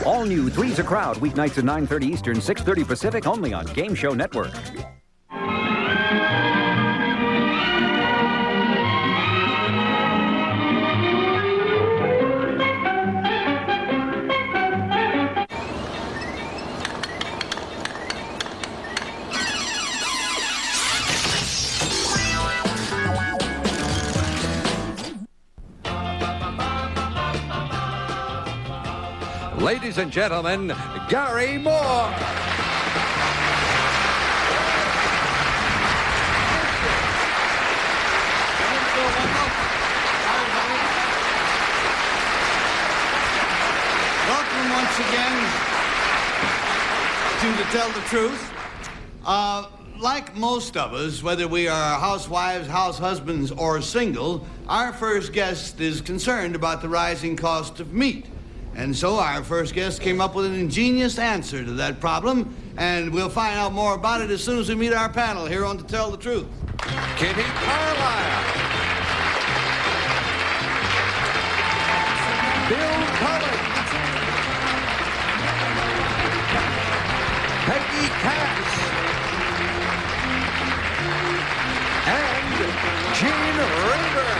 All new Three's a Crowd, weeknights at 9:30 Eastern, 6:30 Pacific, only on Game Show Network. Ladies and gentlemen, Gary Moore. Welcome once again to Tell the Truth. Like most of us, whether we are housewives, house husbands, or single, our first guest is concerned about the rising cost of meat. And so our first guest came up with an ingenious answer to that problem, and we'll find out more about it as soon as we meet our panel here on To Tell the Truth. Kitty Carlisle. Bill Cullen. Peggy Cass. And Gene Rader.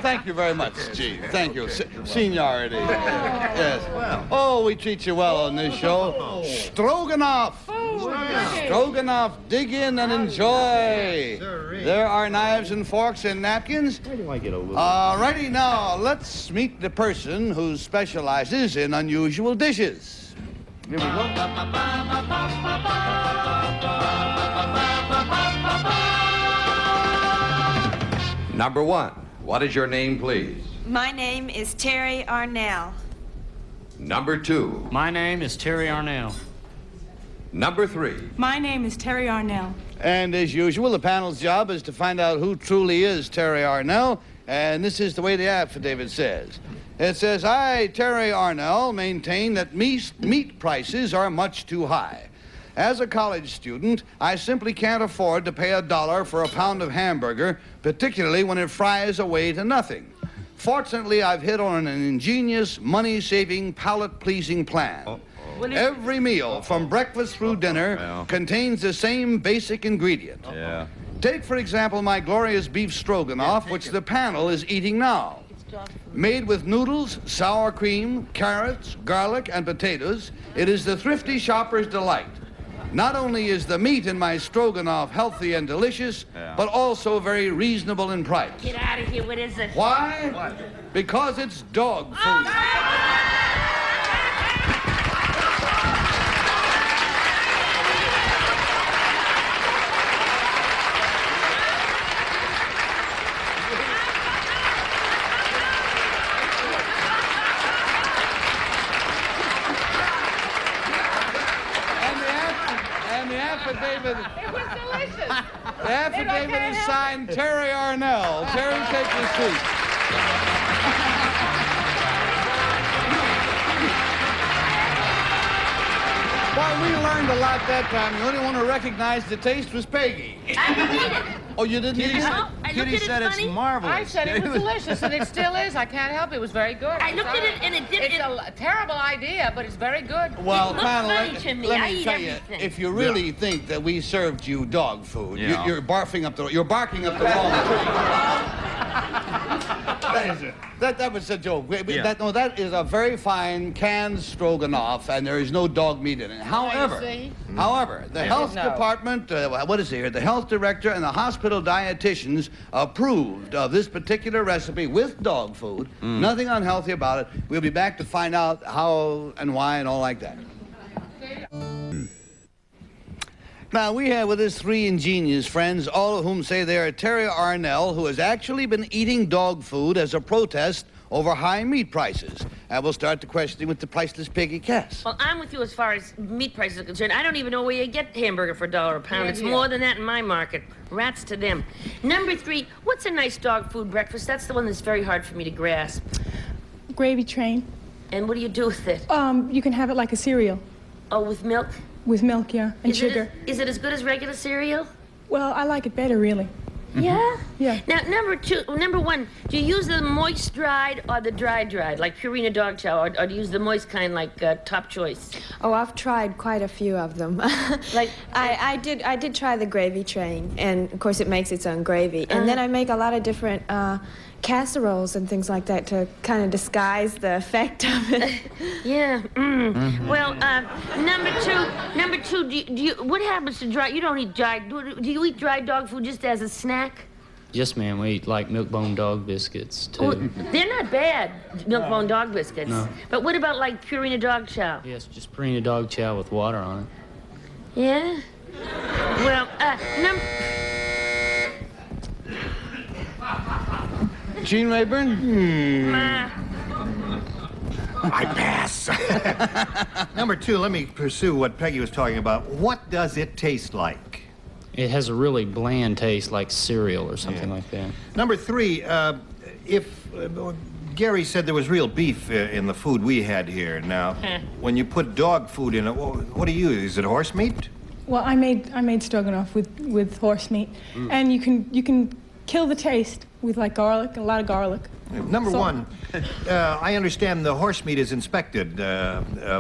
Thank you very much, Gene. Thank you. Seniority. Yes. Oh, we treat you well on this show. Strogenoff. Stroganoff, dig in and enjoy. There are knives and forks and napkins. Righty now, let's meet the person who specializes in unusual dishes. Here we go. Number one, what is your name, please? My name is Terry Arnell. Number two. My name is Terry Arnell. Number three. My name is Terry Arnell. And as usual, the panel's job is to find out who truly is Terry Arnell, and this is the way the affidavit says. It says, I, Terry Arnell, maintain that meat prices are much too high. As a college student, I simply can't afford to pay $1 for a pound of hamburger, particularly when it fries away to nothing. Fortunately, I've hit on an ingenious, money-saving, palate-pleasing plan. Every meal, from breakfast through dinner, contains the same basic ingredient. Take, for example, my glorious beef stroganoff, which the panel is eating now. Made with noodles, sour cream, carrots, garlic, and potatoes, it is the thrifty shopper's delight. Not only is the meat in my stroganoff healthy and delicious, but also very reasonable in price. Get out of here, what is it? Why? What? Because it's dog food. It was delicious. The affidavit is signed Terry Arnell. Terry, take your seat. Well, we learned a lot that time. The only one who recognized the taste was Peggy. I believe it. Oh, you didn't eat it? Kitty said it's Marvelous. I said it was delicious, and it still is. I can't help it. It was very good. I looked at it, and it did. It's a terrible idea, but it's very good. Well, It looks panel, funny to me. let I me eat tell everything. you, if you really think that we served you dog food, Yeah. you're barking up the wrong tree. That was a joke. That is a very fine canned stroganoff, and there is no dog meat in it. However, the health department, what is it here? The health director and the hospital dietitians approved of this particular recipe with dog food. Nothing unhealthy about it. We'll be back to find out how and why and all like that. Now, we have with us three ingenious friends, all of whom say they are Terry Arnell, who has actually been eating dog food as a protest over high meat prices. And we'll start the questioning with the priceless Peggy Cass. Well, I'm with you as far as meat prices are concerned. I don't even know where you get hamburger for $1 a pound. It's more than that in my market. Rats to them. Number three, what's a nice dog food breakfast? That's the one that's very hard for me to grasp. Gravy train. And what do you do with it? You can have it like a cereal. Oh, with milk? With milk, yeah, and sugar. Is it as good as regular cereal? Well, I like it better, really. Yeah? Yeah. Now, number one, do you use the moist dried or the dry dried, like Purina dog chow, or do you use the moist kind like Top Choice? Oh, I've tried quite a few of them. Like I did try the gravy train, and of course it makes its own gravy. And then I make a lot of different casseroles and things like that to kind of disguise the effect of it. Yeah. Well, number two. Do you? What happens to dry? You don't eat dry. Do you eat dry dog food just as a snack? Yes, ma'am. We eat like milk-bone dog biscuits too. Oh, they're not bad, milk-bone dog biscuits. No. But what about like Purina dog chow? Yes, just Purina dog chow with water on it. Yeah. Well, Gene Rayburn? I pass. Number 2, let me pursue what Peggy was talking about. What does it taste like? It has a really bland taste, like cereal or something like that. Number 3, if Gary said there was real beef in the food we had here. Now, when you put dog food in it, what do you use? Is it horse meat? Well, I made stroganoff with horse meat, and you can kill the taste with like garlic, a lot of garlic. Number 1, I understand the horse meat is inspected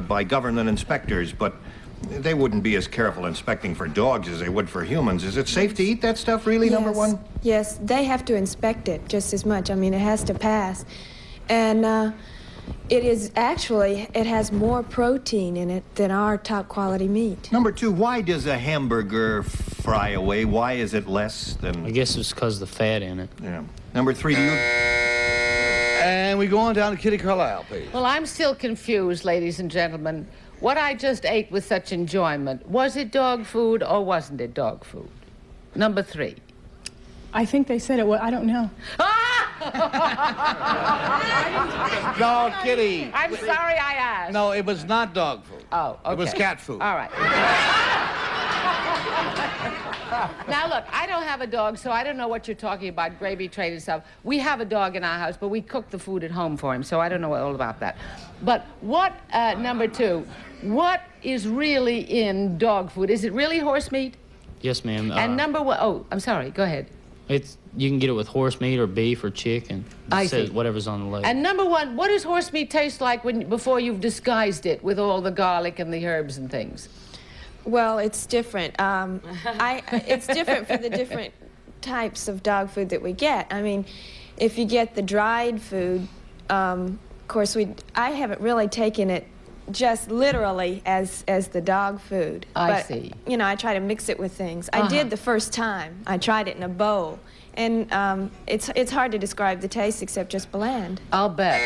by government inspectors, but they wouldn't be as careful inspecting for dogs as they would for humans. Is it safe to eat that stuff, really, Yes. number 1? Yes, they have to inspect it just as much. I mean, it has to pass. And it has more protein in it than our top quality meat. Number 2, why does a hamburger fry away? Why is it less than... I guess it's because of the fat in it. Yeah. Number 3, do you... And we go on down to Kitty Carlisle, please. Well, I'm still confused, ladies and gentlemen. What I just ate with such enjoyment, was it dog food or wasn't it dog food? Number 3. I think they said it was. I don't know. No, Kitty. I'm sorry I asked. No, it was not dog food. Oh, okay. It was cat food. All right. Now, look, I don't have a dog, so I don't know what you're talking about, gravy train and stuff. We have a dog in our house, but we cook the food at home for him, so I don't know all about that. But what, number 2, what is really in dog food? Is it really horse meat? Yes, ma'am. And number 1, oh, I'm sorry, go ahead. You can get it with horse meat or beef or chicken. I It says see. whatever's on the label. And number 1, what does horse meat taste like before you've disguised it with all the garlic and the herbs and things? Well, it's different. It's different for the different types of dog food that we get. I mean, if you get the dried food, of course, I haven't really taken it just literally as the dog food. I see. You know, I try to mix it with things. I did the first time. I tried it in a bowl. And it's hard to describe the taste except just bland. I'll bet.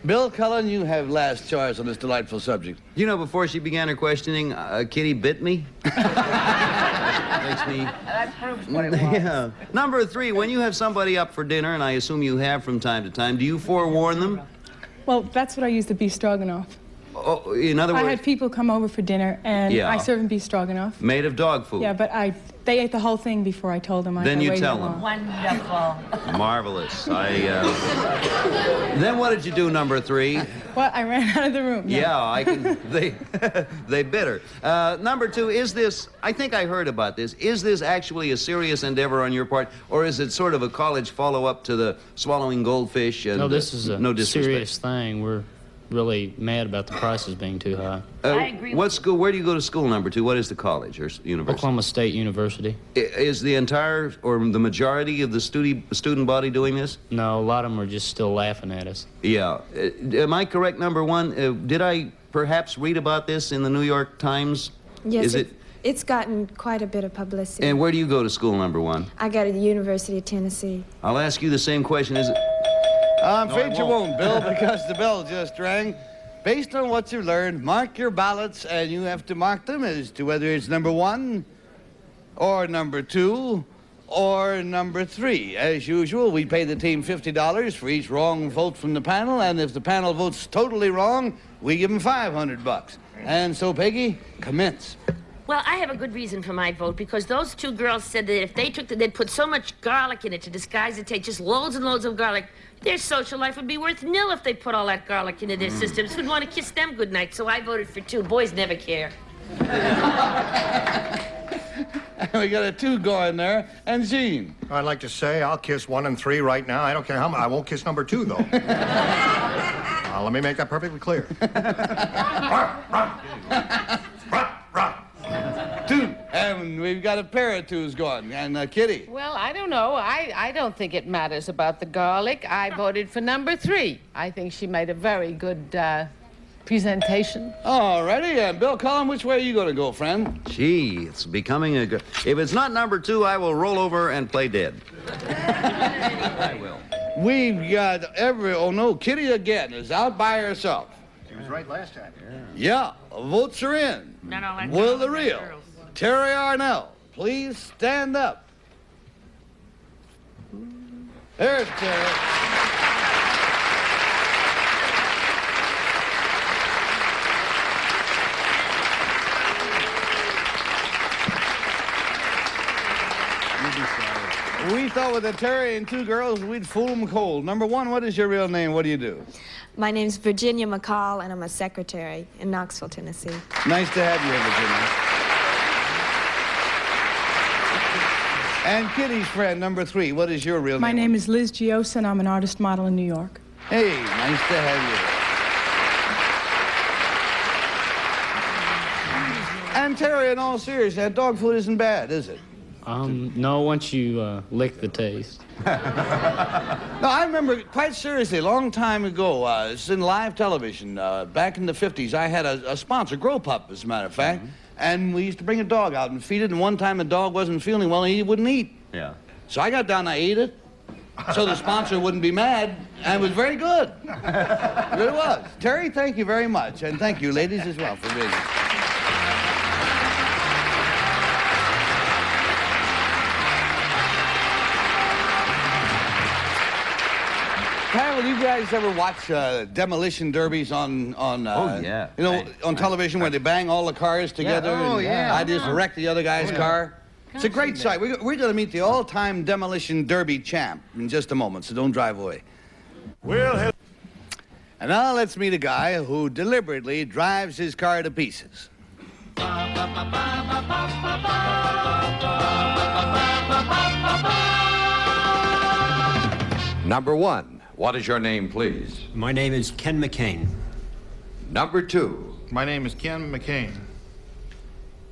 Bill Cullen, you have last choice on this delightful subject. You know, before she began her questioning, Kitty bit me. Makes me... That proves what it was. Yeah. Number 3, when you have somebody up for dinner, and I assume you have from time to time, do you forewarn them? Well, that's what I use the beef stroganoff. Oh, in other I words, had people come over for dinner, and Yeah. I serve them beef stroganoff. made of dog food. Yeah, but they ate the whole thing before I told them. Then I you waited tell that them. long. Wonderful. Marvelous. Then what did you do, number 3? What? I ran out of the room. No. Yeah, I can. They bit her. Number 2, is this? I think I heard about this. Is this actually a serious endeavor on your part, or is it sort of a college follow-up to the swallowing goldfish? And No, this is a no disrespect. serious thing. We're really mad about the prices being too high. I agree with What school? Where do you go to school? Number 2. What is the college or university? Oklahoma State University. Is the entire or the majority of the student body doing this? No, a lot of them are just still laughing at us. Yeah. Am I correct? Number 1. Did I perhaps read about this in the New York Times? Yes, Is it? It's gotten quite a bit of publicity. And where do you go to school? Number 1. I go to the University of Tennessee. I'll ask you the same question. Is it? I'm afraid you won't, Bill, because the bell just rang. Based on what you learned, mark your ballots, and you have to mark them as to whether it's number 1, or number 2, or number 3. As usual, we pay the team $50 for each wrong vote from the panel, and if the panel votes totally wrong, we give them $500. And so, Peggy, commence. Well, I have a good reason for my vote, because those 2 girls said that if they they'd put so much garlic in it to disguise the taste, just loads and loads of garlic, their social life would be worth nil if they put all that garlic into their systems. Who'd want to kiss them goodnight? So I voted for 2. Boys never care. And we got a 2 going there. And Gene. I'd like to say I'll kiss 1 and 3 right now. I don't care how much. I won't kiss number 2, though. Let me make that perfectly clear. 2. And we've got a pair of 2s going. And Kitty. Well, I don't know. I don't think it matters about the garlic. I voted for number 3. I think she made a very good presentation. All righty. And Bill Cullen, which way are you going to go, friend? Gee, it's becoming a good... If it's not number 2, I will roll over and play dead. I will. We've got oh no, Kitty again is out by herself. She was right last time. Yeah, votes are in. No, let Will go. the real Terry Arnell please stand up? There's Terry. We thought with a Terry and 2 girls, we'd fool them cold. Number 1, what is your real name? What do you do? My name's Virginia McCall, and I'm a secretary in Knoxville, Tennessee. Nice to have you here, Virginia. And Kitty's friend, number 3, what is your real name? My name is Liz Giosa, and I'm an artist model in New York. Hey, nice to have you. And Terry, in all seriousness, that dog food isn't bad, is it? No, once you lick the taste. No, I remember quite seriously, a long time ago, it's in live television, back in the 50s, I had a sponsor, Grow Pup, as a matter of fact, and we used to bring a dog out and feed it, and one time the dog wasn't feeling well, and he wouldn't eat. Yeah. So I got down and I ate it, so the sponsor wouldn't be mad, and it was very good. It really was. Terry, thank you very much, and thank you, ladies, as well, for being here. Will you guys ever watch demolition derbies on Oh, yeah. You know, on television where they bang all the cars together? Oh, and yeah. I just wreck the other guy's car. It's a great sight. We're going to meet the all-time demolition derby champ in just a moment, so don't drive away. And now let's meet a guy who deliberately drives his car to pieces. Number 1. What is your name, please? My name is Ken McCain. Number 2. My name is Ken McCain.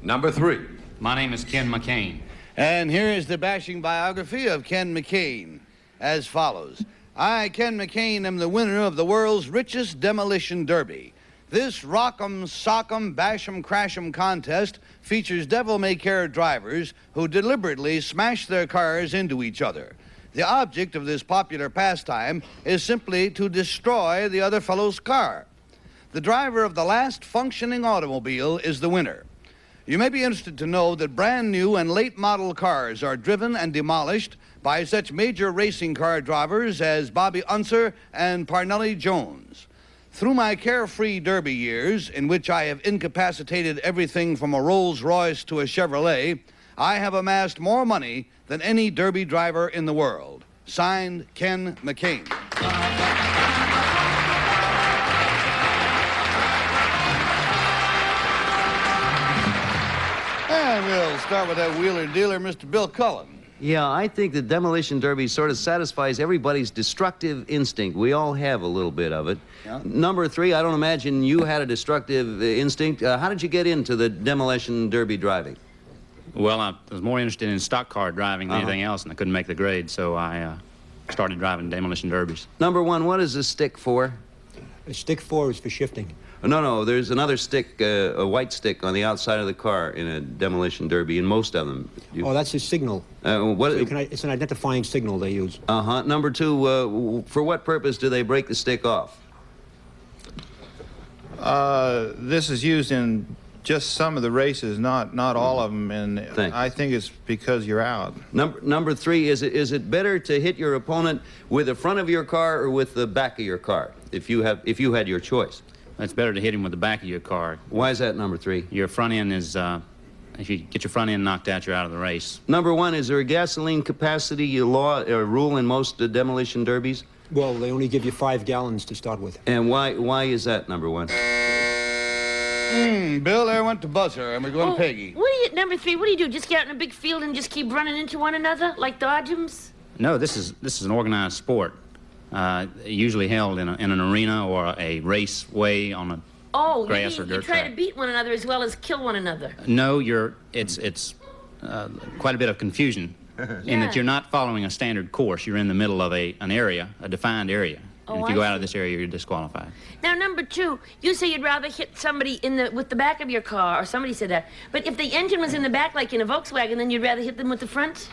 Number 3. My name is Ken McCain. And here is the bashing biography of Ken McCain, as follows. I, Ken McCain, am the winner of the world's richest demolition derby. This rock'em, sock'em, bash'em, crash'em contest features devil-may-care drivers who deliberately smash their cars into each other. The object of this popular pastime is simply to destroy the other fellow's car. The driver of the last functioning automobile is the winner. You may be interested to know that brand new and late model cars are driven and demolished by such major racing car drivers as Bobby Unser and Parnelli Jones. Through my carefree derby years, in which I have incapacitated everything from a Rolls Royce to a Chevrolet, I have amassed more money than any derby driver in the world. Signed, Ken McCain. And we'll start with that wheeler dealer, Mr. Bill Cullen. Yeah, I think the demolition derby sort of satisfies everybody's destructive instinct. We all have a little bit of it. Yeah. Number 3, I don't imagine you had a destructive instinct. How did you get into the demolition derby driving? Well, I was more interested in stock car driving than anything else, and I couldn't make the grade, so I started driving demolition derbies. Number 1, what is the stick for? Stick 4 is for shifting. No, there's another stick, a white stick on the outside of the car in a demolition derby, in most of them. Oh, that's a signal. It's an identifying signal they use. Uh-huh. Number 2, for what purpose do they break the stick off? This is used in just some of the races, not all of them, and I think it's because you're out. Number 3, is it better to hit your opponent with the front of your car or with the back of your car, if you had your choice? It's better to hit him with the back of your car. Why is that, number 3? Your front end is, if you get your front end knocked out, you're out of the race. Number 1, is there a gasoline capacity law or rule in most demolition derbies? Well, they only give you 5 gallons to start with. And why is that, number 1? Bill, there went the buzzer, and we're going to Peggy. What do you, number 3, what do? Just get out in a big field and just keep running into one another like dodgems? No, this is an organized sport, usually held in an arena or a raceway on a grass or dirt you try track. to beat one another as well as kill one another. No, it's quite a bit of confusion in that you're not following a standard course. You're in the middle of an area, a defined area. And if you go out of this area, you're disqualified. Now, number 2, you say you'd rather hit somebody with the back of your car, or somebody said that. But if the engine was in the back, like in a Volkswagen, then you'd rather hit them with the front?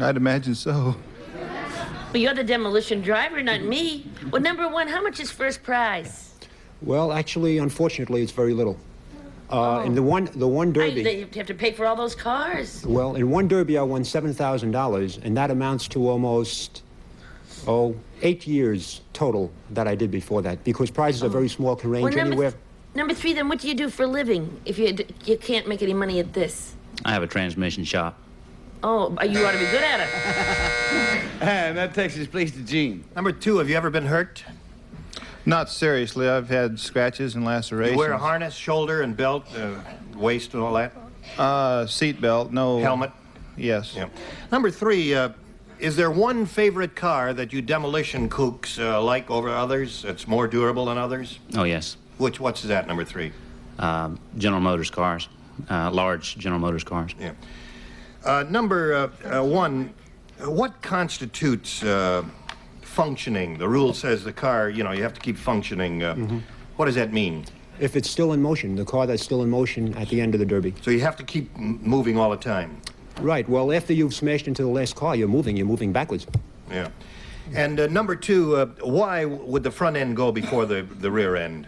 I'd imagine so. Well, you're the demolition driver, not me. Well, number 1, how much is first prize? Well, actually, unfortunately, it's very little. In the one derby... They have to pay for all those cars. Well, in one derby, I won $7,000, and that amounts to almost, 8 years total that I did before that, because prizes are very small, can range anywhere... Number 3, then what do you do for a living if you can't make any money at this? I have a transmission shop. Oh, you ought to be good at it. And that takes us, please, to Gene. Number 2, have you ever been hurt? Not seriously. I've had scratches and lacerations. You wear a harness, shoulder and belt, waist and all that? Seat belt, no... Helmet? Yes. Yeah. Number 3, is there one favorite car that you demolition kooks like over others that's more durable than others? Oh, yes. What's that, number 3? General Motors cars, large General Motors cars. Yeah. Number 1, what constitutes functioning? The rule says the car, you have to keep functioning. What does that mean? If it's still in motion, the car that's still in motion at the end of the derby. So you have to keep moving all the time? Right. Well, after you've smashed into the last car, you're moving backwards. Yeah. And number 2, why would the front end go before the rear end?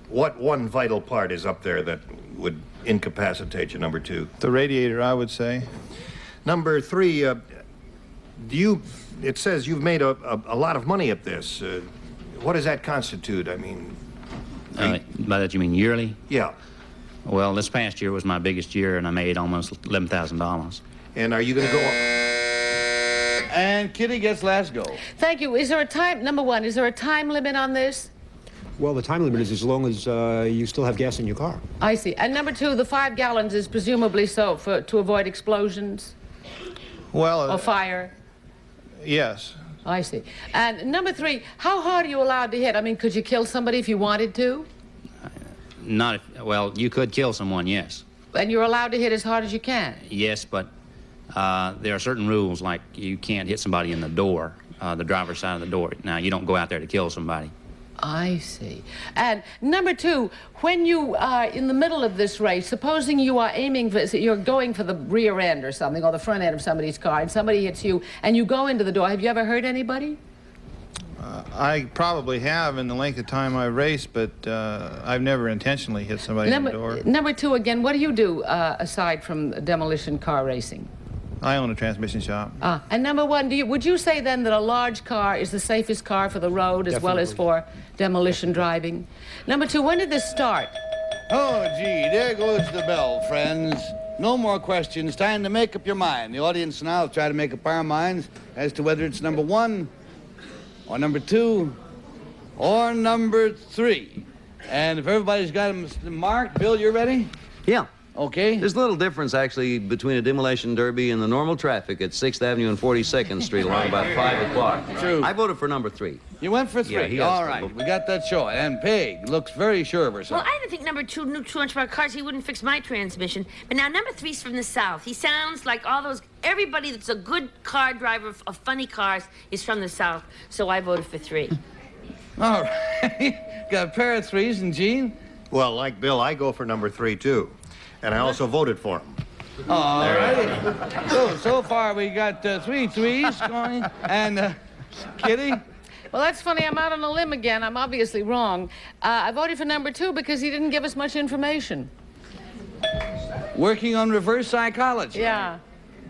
What one vital part is up there that would incapacitate you, number 2? The radiator, I would say. Number 3, it says you've made a lot of money at this. What does that constitute? I mean... By that you mean yearly? Yeah. Well, this past year was my biggest year, and I made almost $11,000. And are you going to go... And Kitty gets last go. Thank you. Is there a time, number 1, is there a time limit on this? Well, the time limit is as long as you still have gas in your car. I see. And number 2, the 5 gallons is presumably so to avoid explosions? Well... or fire? Yes. I see. And number 3, how hard are you allowed to hit? I mean, could you kill somebody if you wanted to? Well, you could kill someone, yes. And you're allowed to hit as hard as you can? Yes, but there are certain rules, like you can't hit somebody in the door, the driver's side of the door. Now, you don't go out there to kill somebody. I see. And number 2, when you are in the middle of this race, supposing you are you're going for the rear end or something, or the front end of somebody's car, and somebody hits you, and you go into the door, have you ever hurt anybody? I probably have in the length of time I raced, but I've never intentionally hit somebody in the door. Number 2, again, what do you do aside from demolition car racing? I own a transmission shop. And number 1, would you say then that a large car is the safest car for the road as well as for demolition driving? Number 2, when did this start? Oh, gee, there goes the bell, friends. No more questions. Time to make up your mind. The audience now will try to make up our minds as to whether it's number 1 or number 2 or number 3. And if everybody's got them marked, Bill, you ready? Yeah. Okay. There's little difference, actually, between a demolition derby and the normal traffic at 6th Avenue and 42nd Street along about 5 o'clock. True. I voted for number 3. You went for 3. Yeah, all right. We got that showing. And Peg looks very sure of herself. Well, I didn't think number 2 knew too much about cars. He wouldn't fix my transmission. But now number 3's from the South. He sounds like everybody that's a good car driver of funny cars is from the South. So I voted for 3. All right. Got a pair of 3s, and Gene? Well, like Bill, I go for number 3, too. And I also voted for him. All right. So far we got 3 3s going. And Kitty? Well, that's funny. I'm out on a limb again. I'm obviously wrong. I voted for number 2 because he didn't give us much information. Working on reverse psychology. Yeah.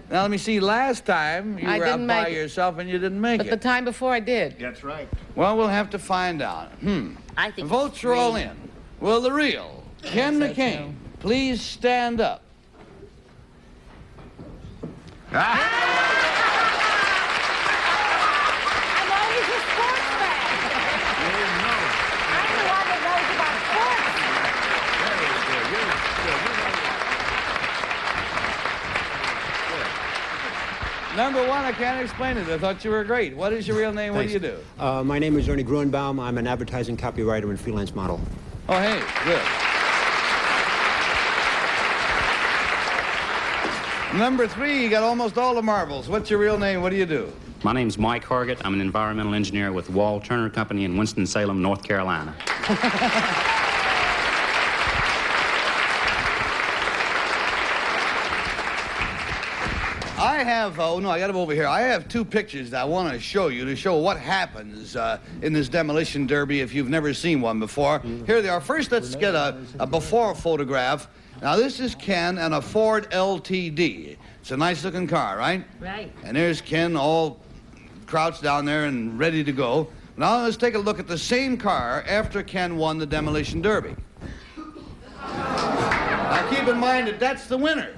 Now, let me see. Last time you were out by yourself and you didn't make it. But the time before I did. That's right. Well, we'll have to find out. I think votes are all in. Will the real Ken McCain please stand up? I'm always a sports fan. I'm the one that knows about sports. Number one, I can't explain it. I thought you were great. What is your real name? Thanks. What do you do? My name is Ernie Gruenbaum. I'm an advertising copywriter and freelance model. Oh, hey, good. Number three, you got almost all the marbles. What's your real name? What do you do? My name's Mike Hargett. I'm an environmental engineer with Wall Turner Company in Winston-Salem, North Carolina. I have, oh no, I got them over here. I have two pictures that I want to show you to show what happens in this demolition derby if you've never seen one before. Here they are. First, let's get a before photograph. Now, this is Ken and a Ford LTD. It's a nice-looking car, right? Right. And there's Ken all crouched down there and ready to go. Now, let's take a look at the same car after Ken won the demolition derby. Now, keep in mind that that's the winner.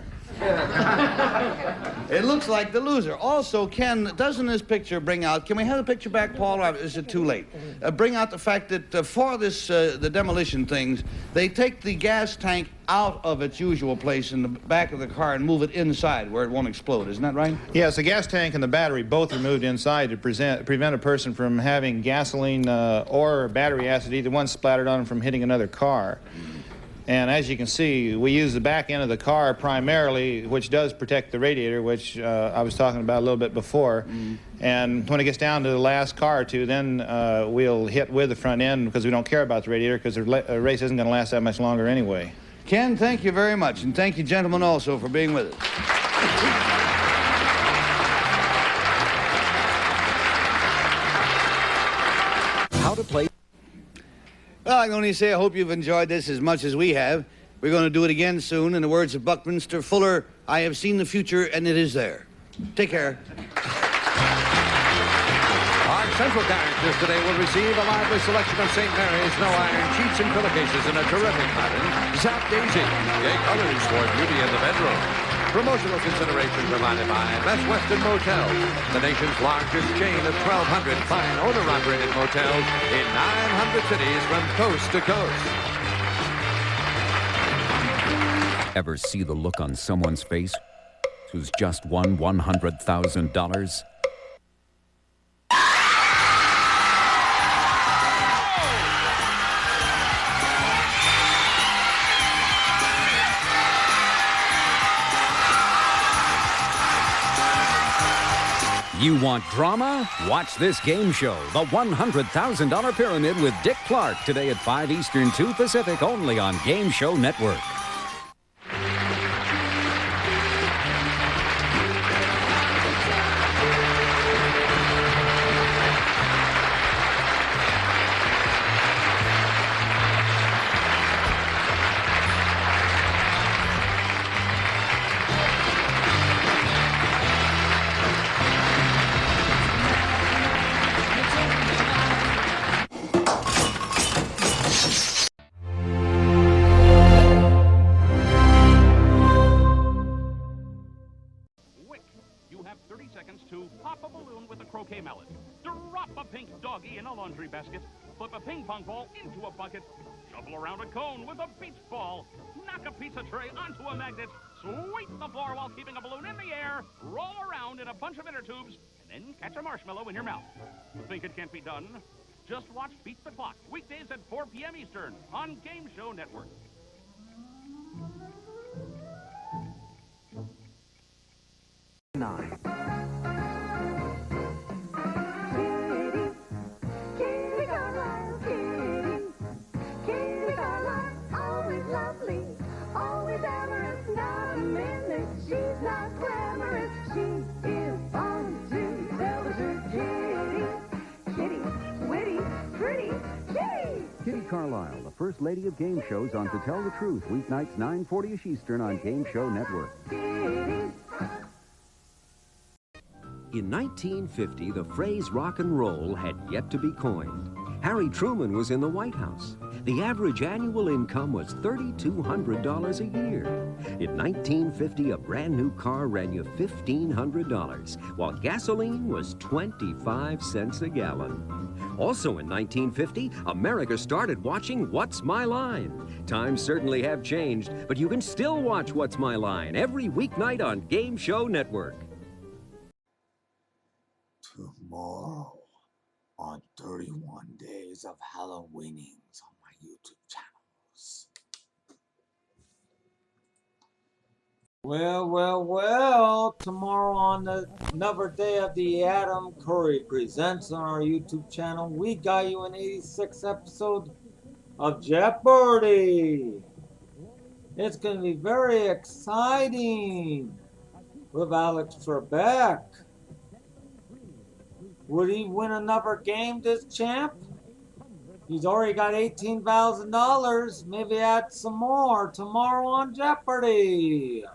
It looks like the loser. Also, Ken, doesn't this picture bring out, can we have the picture back, Paul, or is it too late? Bring out the fact that for this, the demolition things, they take the gas tank out of its usual place in the back of the car and move it inside where it won't explode. Isn't that right? Yes, the gas tank and the battery both are moved inside to prevent a person from having gasoline or battery acid, either one splattered on them, from hitting another car. And as you can see, we use the back end of the car primarily, which does protect the radiator, which I was talking about a little bit before. And when it gets down to the last car or two, then we'll hit with the front end because we don't care about the radiator because the race isn't going to last that much longer anyway. Ken, thank you very much. And thank you, gentlemen, also for being with us. How to play. Well, I can only say I hope you've enjoyed this as much as we have. We're going to do it again soon. In the words of Buckminster Fuller, I have seen the future and it is there. Take care. Our central characters today will receive a lively selection of St. Mary's No Iron sheets and pillowcases in a terrific pattern. Zap Daisy, gay colors for beauty in the bedroom. Promotional consideration provided by Best Western Motels, the nation's largest chain of 1,200 fine owner-operated motels in 900 cities from coast to coast. Ever see the look on someone's face who's just won $100,000? You want drama? Watch this game show, The $100,000 Pyramid with Dick Clark, today at 5 Eastern, 2 Pacific, only on Game Show Network. To pop a balloon with a croquet mallet. Drop a pink doggy in a laundry basket. Flip a ping pong ball into a bucket. Shuffle around a cone with a beach ball. Knock a pizza tray onto a magnet. Sweep the floor while keeping a balloon in the air. Roll around in a bunch of inner tubes. And then catch a marshmallow in your mouth. Think it can't be done? Just watch Beat the Clock, weekdays at 4 p.m. Eastern on Game Show Network. 9. Kitty Carlisle, the first lady of game shows on To Tell the Truth, weeknights 9:40ish Eastern on Game Show Network. In 1950, the phrase rock and roll had yet to be coined. Harry Truman was in the White House. The average annual income was $3,200 a year. In 1950, a brand new car ran you $1,500, while gasoline was 25 cents a gallon. Also in 1950, America started watching What's My Line? Times certainly have changed, but you can still watch What's My Line every weeknight on Game Show Network. tomorrow on 31 Days of Halloweenings on my YouTube channels. Well, tomorrow on another day of the Adam Curry Presents on our YouTube channel, we got you an 86th episode of Jeopardy! It's going to be very exciting with Alex Trebek. Would he win another game, this champ? He's already got $18,000. Maybe add some more tomorrow on Jeopardy!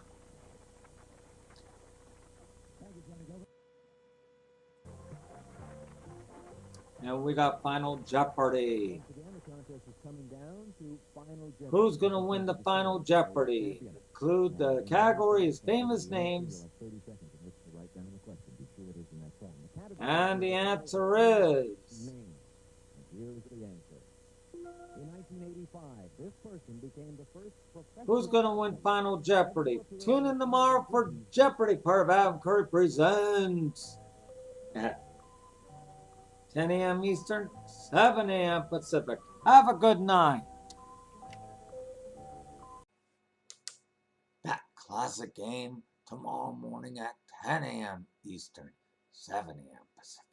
And we got Final Jeopardy. Who's going to win the Final Jeopardy? Include the category is famous names. And the answer is... Who's going to win Final Jeopardy? Tune in tomorrow for Jeopardy, part of Adam Curry Presents. At 10 a.m. Eastern, 7 a.m. Pacific. Have a good night. That classic game tomorrow morning at 10 a.m. Eastern, 7 a.m. Pacific.